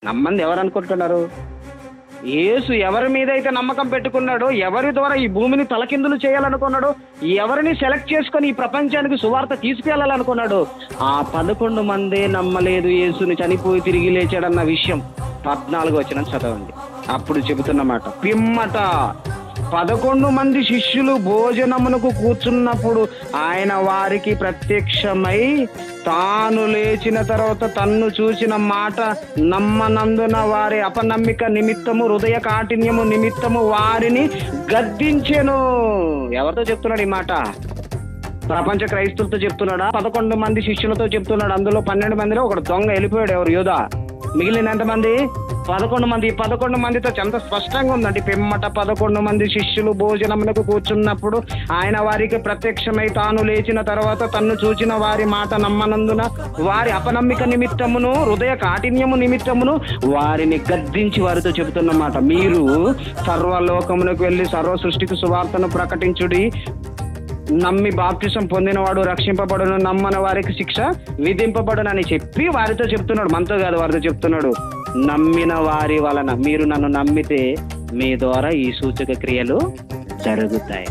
నమ్మంది ఎవరు అనుకుంటున్నారు? యేసు ఎవరి మీద అయితే నమ్మకం పెట్టుకున్నాడో, ఎవరి ద్వారా ఈ భూమిని తలకిందులు చేయాలనుకున్నాడో, ఎవరిని సెలెక్ట్ చేసుకొని ఈ ప్రపంచానికి సువార్త తీసుకెళ్లాలనుకున్నాడో, ఆ 11 మందే నమ్మలేదు యేసుని చనిపోయి తిరిగి లేచాడన్న విషయం. 14వ వచనం చదవండి. అప్పుడు చెబుతున్నమాట, పిమ్మట 11 మంది శిష్యులు భోజనమునకు కూర్చున్నప్పుడు ఆయన వారికి ప్రత్యక్షమై తాను లేచిన తర్వాత తన్ను చూసిన మాట నమ్మనందున వారి అపనమ్మిక నిమిత్తము, హృదయ కాఠిన్యము నిమిత్తము వారిని గద్దించెను. ఎవరితో చెప్తున్నాడు ఈ మాట? ప్రపంచ క్రైస్తవులతో చెప్తున్నాడా? 11 మంది శిష్యులతో చెప్తున్నాడు. అందులో 12 మందిలో ఒకడు దొంగ వెళ్ళిపోయాడు. ఎవరు? యూదా. మిగిలిన ఎంతమంది? 11 మంది. 11 మందితో ఎంత స్పష్టంగా ఉందండి. పిమ్మట 11 మంది శిష్యులు భోజనములకు కూర్చున్నప్పుడు ఆయన వారికి ప్రత్యక్షమై తాను లేచిన తర్వాత తన్ను చూచిన వారి మాట నమ్మనందున వారి అపనమ్మిక నిమిత్తమును, హృదయ కాఠిన్యము నిమిత్తమును వారిని గద్దించి వారితో చెబుతున్నమాట, మీరు సర్వలోకమునకు వెళ్ళి సర్వ సృష్టికి సువార్తను ప్రకటించుడి. నమ్మి బాప్తిసం పొందినవాడు రక్షింపబడును, నమ్మని వారికి శిక్ష విధింపబడునని చెప్పి వారితో చెప్తున్నాడు. మనతో కాదు, వారితో చెప్తున్నాడు. నమ్మిన వారి వలన, మీరు నన్ను నమ్మితే మీ ద్వారా ఈ సూచక క్రియలు జరుగుతాయి.